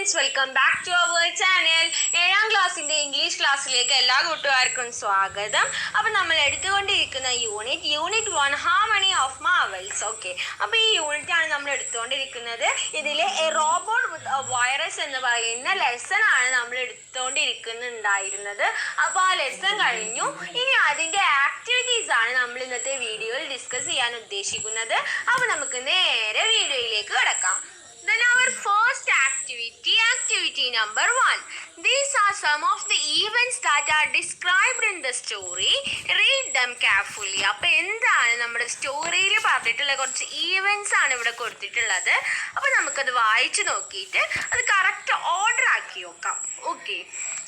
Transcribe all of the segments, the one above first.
Friends, welcome back to our channel. 7ാം ക്ലാസ്സിൻ്റെ English ക്ലാസ്സിലേക്ക് എല്ലാ കൂട്ടുകാർക്കും സ്വാഗതം. അപ്പം നമ്മൾ എടുത്തുകൊണ്ടിരിക്കുന്ന unit 1 harmony of marvels. Okay, അപ്പോൾ ഈ യൂണിറ്റാണ് നമ്മൾ എടുത്തുകൊണ്ടിരിക്കുന്നത്. ഇതിൽ a robot with a virus എന്ന് പറയുന്ന ലെസൺ ആണ് നമ്മൾ എടുത്തുകൊണ്ടിരിക്കുന്നുണ്ടായിരുന്നത്. അപ്പോൾ ആ ലെസൺ കഴിഞ്ഞു. ഇനി അതിൻ്റെ ആക്ടിവിറ്റീസ് ആണ് നമ്മൾ ഇന്നത്തെ വീഡിയോയിൽ ഡിസ്കസ് ചെയ്യാൻ ഉദ്ദേശിക്കുന്നത്. അപ്പോൾ നമുക്ക് നേരെ വീഡിയോയിലേക്ക് കിടക്കാം. Then our first activity number 1. These are some of the events that are described in the story. Read them carefully. അപ്പോൾ എന്താണ് നമ്മുടെ സ്റ്റോറിയിൽ പറഞ്ഞിട്ടുള്ള കുറച്ച് ഈവൻസ് ആണ് ഇവിടെ കൊടുത്തിട്ടുള്ളത്. അപ്പോൾ നമുക്കത് വായിച്ച് നോക്കിയിട്ട് അത് കറക്റ്റ് ഓർഡർ ആക്കി നോക്കാം. ഓക്കെ,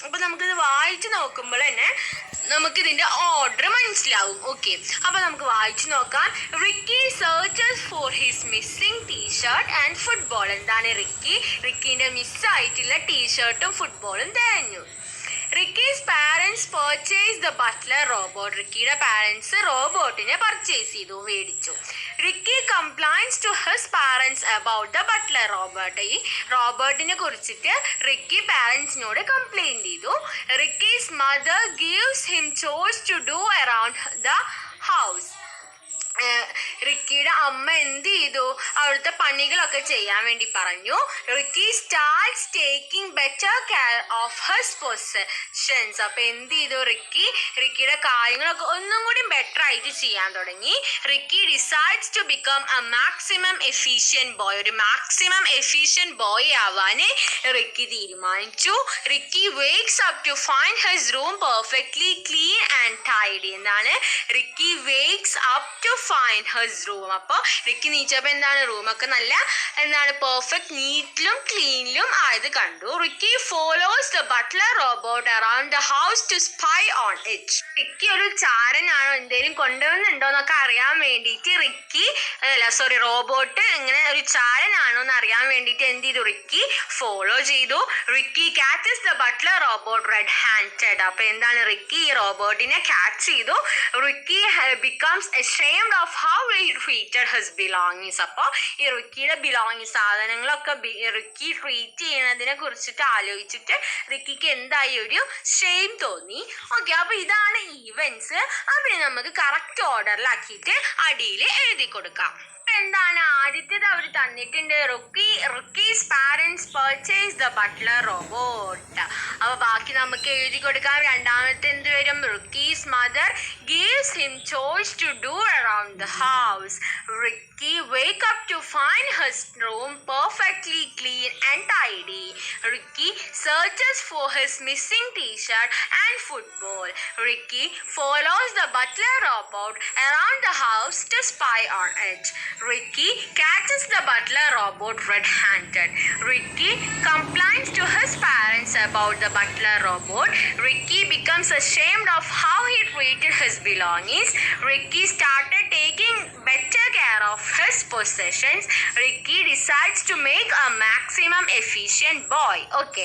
അപ്പോൾ നമുക്കിത് വായിച്ച് നോക്കുമ്പോൾ തന്നെ നമുക്കിതിൻ്റെ ഓർഡർ മനസ്സിലാവും. ഓക്കെ, അപ്പോൾ നമുക്ക് വായിച്ച് നോക്കാം. Ricky searches for his missing T shirt and football. എന്താണ് റിക്കിൻ്റെ മിസ്സായിട്ടുള്ള ടീഷർട്ടും ഫുട്ബോളും തിരഞ്ഞു. Ricky's parents purchase the butler robot. റിക്കിയുടെ പാരൻസ് റോബോട്ടിനെ പർച്ചേസ് ചെയ്തു, മേടിച്ചു. Ricky complains to his parents about the butler robot. ഈ റോബോട്ടിനെ കുറിച്ചിട്ട് റിക്കി പാരൻസിനോട് കംപ്ലൈൻറ്റ് ചെയ്തു. Ricky's mother gives him choice to do around the house. റിക്കിയുടെ അമ്മ എന്ത് ചെയ്തു? അവിടുത്തെ പണികളൊക്കെ ചെയ്യാൻ വേണ്ടി പറഞ്ഞു. Ricky starts taking better care of his possessions. അപ്പോൾ എന്ത് ചെയ്തു? റിക്കിയുടെ കാര്യങ്ങളൊക്കെ ഒന്നും കൂടി ബെറ്റർ ആയിട്ട് ചെയ്യാൻ തുടങ്ങി. Ricky decides to become a maximum efficient boy. ഒരു മാക്സിമം എഫിഷ്യൻറ്റ് ബോയ് ആവാൻ റിക്കി തീരുമാനിച്ചു. Ricky wakes up to find his room perfectly clean and tidy. എന്താണ്? Ricky wakes up to find his room. അപ്പോൾ Ricky നീച്ചപ്പോൾ എന്താണ്? റൂമൊക്കെ നല്ല perfect നീറ്റിലും ക്ലീനിലും ആയത് കണ്ടു. Ricky follows the butler robot around the house to spy on it. Ricky ഒരു ചാരനാണോ എന്തെങ്കിലും കൊണ്ടുവന്നുണ്ടോ എന്നൊക്കെ അറിയാൻ വേണ്ടിയിട്ട് റോബോട്ട് ഇങ്ങനെ ഒരു ചാരനാണോ എന്ന് അറിയാൻ വേണ്ടിയിട്ട് എന്ത് ചെയ്തു? റിക്കി ഫോളോ ചെയ്തു. Ricky catches the butler robot red handed. അപ്പോൾ എന്താണ്? റിക്കി ഈ റോബോട്ടിനെ ക്യാച്ച് ചെയ്തു. Ricky becomes ashamed of how he treated his belongings. അപ്പോൾ ഈ റിക്കിയുടെ ബിലോങ്ങിങ്സ്, സാധനങ്ങളൊക്കെ റിക്കി ട്രീറ്റ് ചെയ്യുന്നതിനെ കുറിച്ചിട്ട് ആലോചിച്ചിട്ട് റിക്കിക്ക് എന്തായി? ഒരു ഷെയിം തോന്നി. ഓക്കെ, അപ്പോൾ ഇതാണ് ഈവൻസ്. അപ്പം നമുക്ക് കറക്റ്റ് ഓർഡറിലാക്കിയിട്ട് അടിയിൽ എഴുതി കൊടുക്കാം. എന്താണ് ആദ്യത്തേത്? അവർ തന്നിട്ടുണ്ട് Ricky's parents purchase the butler robot. അപ്പോൾ ബാക്കി നമുക്ക് എഴുതി കൊടുക്കാം. രണ്ടാമത്തെ എന്ത് വരും? Ricky's mother gives him choice to do around the house. Ricky wake up to find his room perfectly clean and tidy. Ricky searches for his missing t-shirt and football. Ricky follows the butler robot around the house to spy on it. Ricky catches the butler robot red-handed. Ricky complains to his parents about the butler robot. Ricky becomes ashamed of how he treated his belongings. Ricky started taking better care of his possessions. Ricky decides to make a maximum efficient boy. Okay,